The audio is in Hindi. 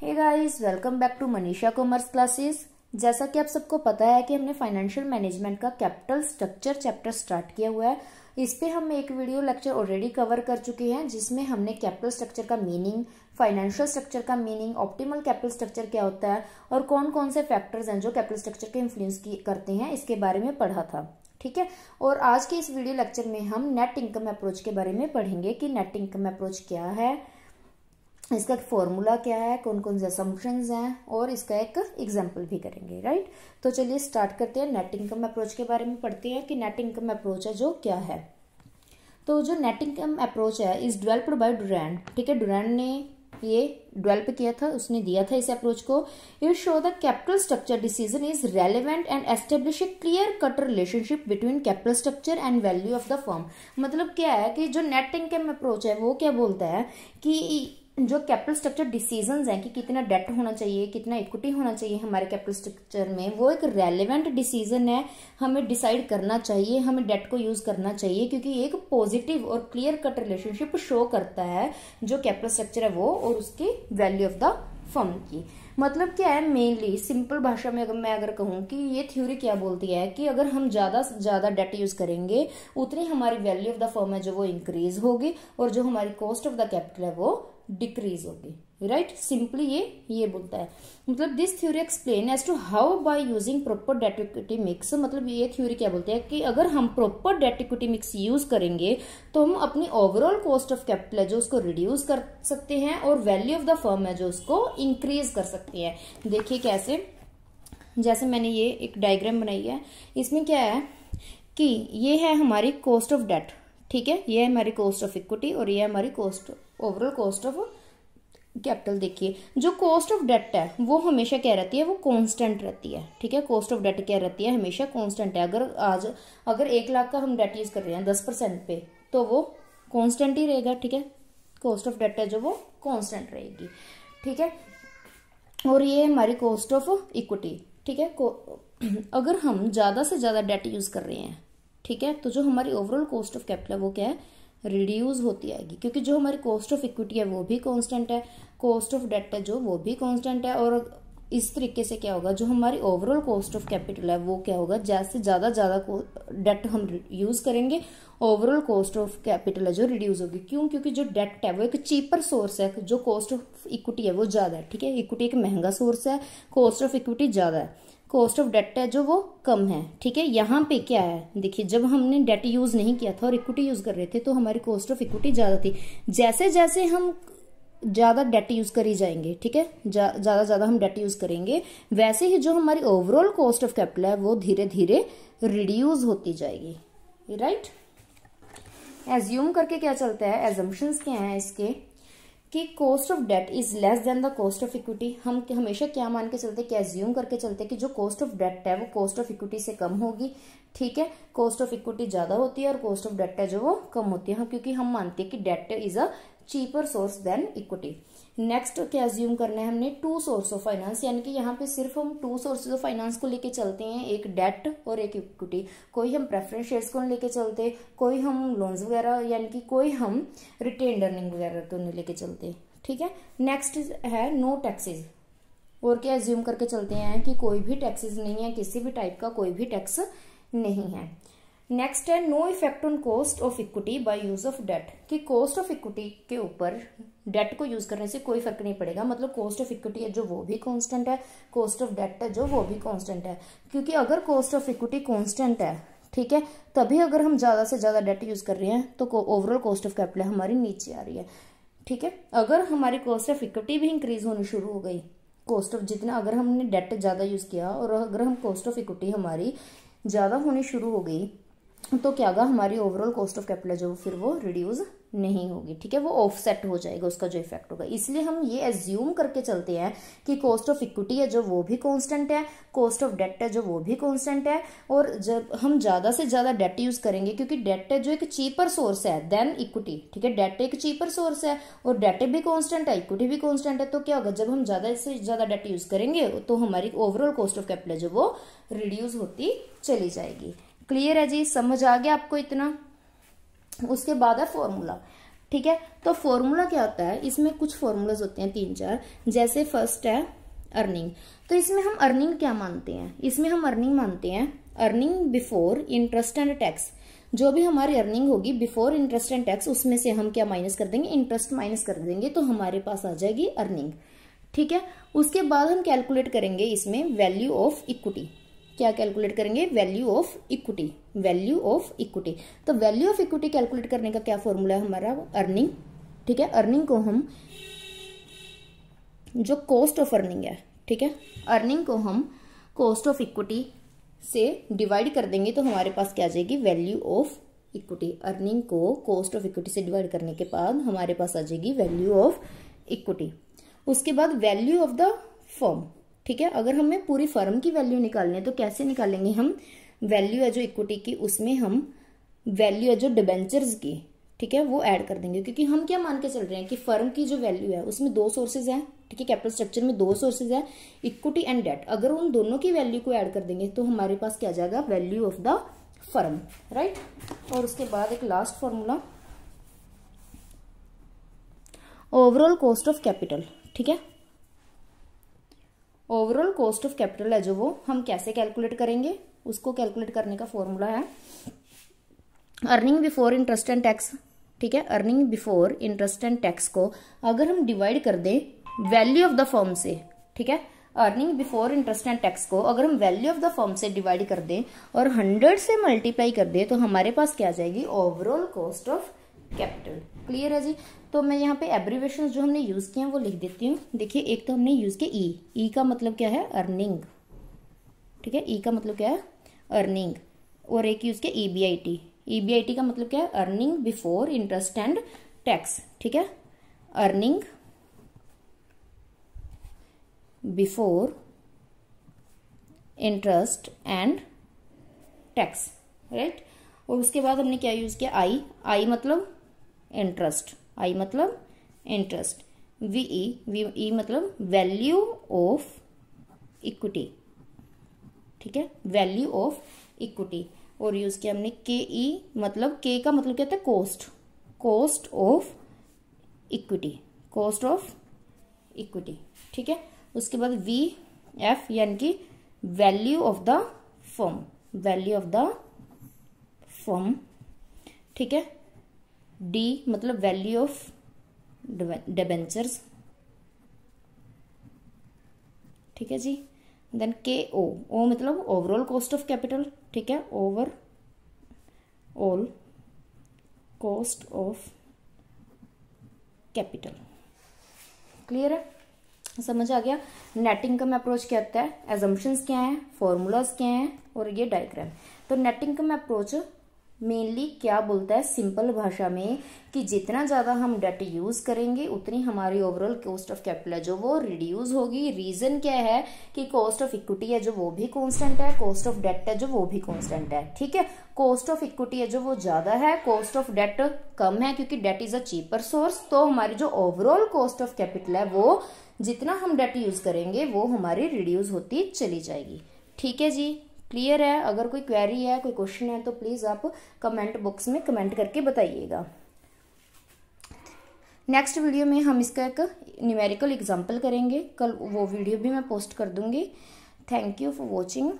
Hey guys, welcome back to Manisha commerce classes. जैसा कि आप सबको पता है कि हमने फाइनेंशियल मैनेजमेंट का कैपिटल स्ट्रक्चर चैप्टर स्टार्ट किया हुआ है। इस पे हम एक वीडियो लेक्चर ऑलरेडी कवर कर चुके हैं, जिसमें हमने कैपिटल स्ट्रक्चर का मीनिंग, फाइनेंशियल स्ट्रक्चर का मीनिंग, ऑप्टिमल कैपिटल स्ट्रक्चर क्या होता है और कौन कौन से फैक्टर्स हैं जो कैपिटल स्ट्रक्चर के इन्फ्लुएंस करते हैं, इसके बारे में पढ़ा था। ठीक है। और आज के इस वीडियो लेक्चर में हम नेट इनकम अप्रोच के बारे में पढ़ेंगे कि नेट इनकम अप्रोच क्या है, इसका फॉर्मूला क्या है, कौन कौन से असम्पशंस हैं और इसका एक एग्जांपल भी करेंगे। राइट, तो चलिए स्टार्ट करते हैं। नेट इनकम अप्रोच के बारे में पढ़ते हैं कि नेट इनकम अप्रोच है जो क्या है। तो जो नेट इनकम अप्रोच है इज डेवलप्ड बाय डुरैंड। ठीक है, डुरैंड ने ये डेवलप किया था, उसने दिया था इस अप्रोच को। It show the capital structure decision is relevant and establish A clear cut relationship between capital structure and value of the firm. मतलब क्या है कि जो नेट इनकम अप्रोच है वो क्या बोलता है कि जो कैपिटल स्ट्रक्चर डिसीजंस हैं कि कितना डेट होना चाहिए, कितना इक्विटी होना चाहिए हमारे कैपिटल स्ट्रक्चर में, वो एक रेलेवेंट डिसीजन है। हमें डिसाइड करना चाहिए, हमें डेट को यूज करना चाहिए, क्योंकि एक पॉजिटिव और क्लियर कट रिलेशनशिप शो करता है जो कैपिटल स्ट्रक्चर है वो और उसकी वैल्यू ऑफ द फर्म की। मतलब क्या है, मेनली सिंपल भाषा में अगर कहूँ कि ये थ्योरी क्या बोलती है कि अगर हम ज्यादा से ज्यादा डेट यूज करेंगे उतनी हमारी वैल्यू ऑफ द फर्म है जो वो इंक्रीज होगी और जो हमारी कॉस्ट ऑफ द कैपिटल है वो डिक्रीज होगी। राइट, सिंपली ये बोलता है। मतलब this theory explain as to how by using proper debt equity mix. मतलब ये थ्योरी क्या बोलती है कि अगर हम proper debt equity mix use करेंगे तो हम अपनी ओवरऑल कॉस्ट ऑफ कैपिटल है जो उसको रिड्यूस कर सकते हैं और वैल्यू ऑफ द फर्म है जो उसको इंक्रीज कर सकते हैं। देखिए कैसे, जैसे मैंने ये एक डायग्राम बनाई है, इसमें क्या है कि ये है हमारी कॉस्ट ऑफ डेट। ठीक है, ये है हमारी कॉस्ट ऑफ इक्विटी और ये है हमारी cost, overall cost of capital. देखिए जो कॉस्ट ऑफ डेट है वो हमेशा क्या रहती है, वो कांस्टेंट रहती है। ठीक है, कॉस्ट ऑफ डेट क्या रहती है, हमेशा कांस्टेंट है। अगर 1 लाख का हम डेट यूज कर रहे हैं 10% पे तो वो कांस्टेंट ही रहेगा। ठीक है, कॉस्ट ऑफ डेट है जो वो कांस्टेंट रहेगी। ठीक है, और ये हमारी कॉस्ट ऑफ इक्विटी। ठीक है, अगर हम ज्यादा से ज्यादा डेट यूज कर रहे हैं, ठीक है, तो जो हमारी ओवरऑल कॉस्ट ऑफ कैपिटल है वो क्या है, रिड्यूस होती आएगी, क्योंकि जो हमारी कॉस्ट ऑफ इक्विटी है वो भी कांस्टेंट है, कॉस्ट ऑफ डेट है जो वो भी कांस्टेंट है। और इस तरीके से क्या होगा, जो हमारी ओवरऑल कॉस्ट ऑफ कैपिटल है वो क्या होगा, जैसे ज्यादा डेट हम यूज करेंगे ओवरऑल कॉस्ट ऑफ कैपिटल है जो रिड्यूस होगी। क्यों? क्योंकि जो डेट है वो एक चीपर सोर्स है, जो कॉस्ट ऑफ इक्विटी है वो ज्यादा है। ठीक है, इक्विटी एक महंगा सोर्स है, कॉस्ट ऑफ इक्विटी ज्यादा है, कॉस्ट ऑफ डेट है जो वो कम है। ठीक है, यहाँ पे क्या है, देखिए जब हमने डेट यूज नहीं किया था और इक्विटी यूज कर रहे थे तो हमारी कॉस्ट ऑफ इक्विटी ज्यादा थी। जैसे जैसे हम ज्यादा डेट यूज करी जाएंगे, ठीक है, ज्यादा हम डेट यूज करेंगे, वैसे ही जो हमारी ओवरऑल कॉस्ट ऑफ कैपिटल है वो धीरे धीरे रिड्यूस होती जाएगी। राइट, एज्यूम करके क्या चलता है, एजम्पशंस क्या है इसके कि cost of debt is less than the cost of equity. हम हमेशा क्या मान के चलते, क्या एज्यूम करके चलते कि जो कॉस्ट ऑफ डेट है वो कॉस्ट ऑफ इक्विटी से कम होगी। ठीक है, कॉस्ट ऑफ इक्विटी ज्यादा होती है और कॉस्ट ऑफ डेट है जो वो कम होती है। हाँ, क्योंकि हम मानते हैं कि debt is a cheaper source than equity. Next क्या एज्यूम करना है हमने, 2 सोर्स ऑफ फाइनेंस, यानी कि यहाँ पे सिर्फ हम 2 सोर्सेज ऑफ फाइनेंस को लेके चलते हैं, एक डेट और एक इक्विटी। कोई हम प्रेफरेंस शेयर्स को लेके चलते, कोई हम लोन्स वगैरह यानी कि कोई हम रिटेन्ड अर्निंग वगैरह को नहीं लेके चलते। ठीक है, नेक्स्ट है नो टैक्सेस। और क्या एज्यूम करके चलते हैं कि कोई भी टैक्सेस नहीं है, किसी भी टाइप का कोई भी टैक्स नहीं है। नेक्स्ट है no effect on cost of equity by use of debt, कि कॉस्ट ऑफ इक्विटी के ऊपर डेट को यूज करने से कोई फर्क नहीं पड़ेगा। मतलब कॉस्ट ऑफ इक्विटी है जो वो भी कांस्टेंट है, कॉस्ट ऑफ डेट है जो वो भी कांस्टेंट है। क्योंकि अगर कॉस्ट ऑफ इक्विटी कांस्टेंट है, ठीक है, तभी अगर हम ज्यादा से ज्यादा डेट यूज कर रहे हैं तो ओवरऑल कॉस्ट ऑफ कैपिटल हमारी नीचे आ रही है। ठीक है, अगर हमारी कॉस्ट ऑफ इक्विटी भी इंक्रीज होनी शुरू हो गई, कॉस्ट ऑफ जितना अगर हमने डेट ज्यादा यूज किया और अगर हम कॉस्ट ऑफ इक्विटी हमारी ज्यादा होनी शुरू हो गई तो क्या होगा, हमारी ओवरऑल कॉस्ट ऑफ कैपिटल जो फिर वो रिड्यूस नहीं होगी। ठीक है, वो ऑफसेट हो जाएगा उसका जो इफेक्ट होगा। इसलिए हम ये एज्यूम करके चलते हैं कि कॉस्ट ऑफ इक्विटी है जो वो भी कांस्टेंट है, कॉस्ट ऑफ डेट है जो वो भी कांस्टेंट है। और जब हम ज्यादा से ज्यादा डेट यूज करेंगे, क्योंकि डेट है जो एक चीपर सोर्स है देन इक्विटी। ठीक है, डेट एक चीपर सोर्स है और डेट भी कांस्टेंट है, इक्विटी भी कांस्टेंट है, तो क्या होगा, जब हम ज्यादा से ज्यादा डेट यूज करेंगे तो हमारी ओवरऑल कॉस्ट ऑफ कैपिटल जो वो रिड्यूस होती चली जाएगी। क्लियर है जी, समझ आ गया आपको इतना? उसके बाद है फॉर्मूला। ठीक है। तो फॉर्मूला क्या होता है, इसमें कुछ फॉर्मूलाज होते हैं 3-4, जैसे फर्स्ट है अर्निंग। तो इसमें हम अर्निंग क्या मानते हैं, इसमें हम अर्निंग मानते हैं earning before interest and tax. जो भी हमारी अर्निंग होगी बिफोर इंटरेस्ट एंड टैक्स, उसमें से हम क्या माइनस कर देंगे, इंटरेस्ट माइनस कर देंगे, तो हमारे पास आ जाएगी अर्निंग। ठीक है। उसके बाद हम कैलकुलेट करेंगे इसमें वैल्यू ऑफ इक्विटी। क्या कैलकुलेट करेंगे, value of equity, value of equity. तो वैल्यू ऑफ इक्विटी कैलकुलेट करने का क्या फॉर्मूला है हमारा, अर्निंग। ठीक है। अर्निंग को हम जो कॉस्ट ऑफ अर्निंग है, ठीक है, अर्निंग को हम कॉस्ट ऑफ इक्विटी से डिवाइड कर देंगे तो हमारे पास क्या आ जाएगी, वैल्यू ऑफ इक्विटी। अर्निंग को कॉस्ट ऑफ इक्विटी से डिवाइड करने के बाद हमारे पास आ जाएगी वैल्यू ऑफ इक्विटी। उसके बाद वैल्यू ऑफ द फर्म। ठीक है। अगर हमें पूरी फर्म की वैल्यू निकालनी है तो कैसे निकालेंगे हम, वैल्यू है जो इक्विटी की, उसमें हम वैल्यू है जो डिबेंचर्स की, ठीक है, वो ऐड कर देंगे। क्योंकि हम क्या मान के चल रहे हैं कि फर्म की जो वैल्यू है उसमें 2 सोर्सेज हैं। ठीक है। कैपिटल स्ट्रक्चर में 2 सोर्सेज है, इक्विटी एंड डेट। अगर उन दोनों की वैल्यू को ऐड कर देंगे तो हमारे पास क्या आ जाएगा, value of the firm, right. और उसके बाद एक last formula, overall cost of capital. ठीक है। ओवरऑल कॉस्ट ऑफ कैपिटल है जो, वो हम कैसे कैलकुलेट करेंगे, उसको कैलकुलेट करने का फॉर्मूला है earning before interest and tax. ठीक है। Earning before interest and tax को अगर हम डिवाइड कर दें वैल्यू ऑफ द फर्म से, ठीक है, earning before interest and tax को अगर हम वैल्यू ऑफ द फर्म से डिवाइड कर दें और 100 से मल्टीप्लाई कर दें तो हमारे पास क्या आ जाएगी, overall cost of capital. Clear है जी। तो मैं यहाँ पे एब्रीवेशन जो हमने यूज किए हैं वो लिख देती हूँ। देखिए, एक तो हमने यूज किया ई का मतलब क्या है, अर्निंग। ठीक है। ई का मतलब क्या है, अर्निंग। और एक यूज किया ईबीआईटी का मतलब क्या है, earning before interest and tax. ठीक है। Earning before interest and tax, right. और उसके बाद हमने क्या यूज किया, आई मतलब इंटरेस्ट, आई मतलब इंटरेस्ट। वी मतलब वैल्यू ऑफ इक्विटी। ठीक है। Value of equity. और यूज किया हमने के मतलब, के का मतलब क्या होता है, cost, cost of equity, cost of equity. ठीक है। उसके बाद वी एफ यानी कि value of the firm, value of the firm. ठीक है। डी मतलब वैल्यू ऑफ डिबेंचर्स। ठीक है जी। देन के ओ मतलब ओवरऑल कॉस्ट ऑफ कैपिटल। ठीक है। Over all cost of capital. Clear है, समझ आ गया। नेट इनकम अप्रोच क्या होता है, एजम्पशंस क्या है, फॉर्मूलाज क्या है, और ये डायग्राम। तो नेट इनकम अप्रोच मेनली क्या बोलता है, सिंपल भाषा में, कि जितना ज्यादा हम डेट यूज करेंगे उतनी हमारी ओवरऑल कॉस्ट ऑफ कैपिटल है जो वो रिड्यूस होगी। रीजन क्या है कि कॉस्ट ऑफ इक्विटी है जो वो भी कांस्टेंट है, कॉस्ट ऑफ डेट है जो वो भी कांस्टेंट है। ठीक है। कॉस्ट ऑफ इक्विटी है जो वो ज्यादा है, कॉस्ट ऑफ डेट कम है क्योंकि debt is a cheaper source. तो हमारी जो ओवरऑल कॉस्ट ऑफ कैपिटल है वो जितना हम डेट यूज करेंगे वो हमारी रिड्यूस होती चली जाएगी। ठीक है जी। क्लियर है। अगर कोई क्वेरी है, कोई क्वेश्चन है तो प्लीज आप कमेंट बॉक्स में कमेंट करके बताइएगा। नेक्स्ट वीडियो में हम इसका एक न्यूमेरिकल एग्जांपल करेंगे, कल वो वीडियो भी मैं पोस्ट कर दूंगी। Thank you for watching.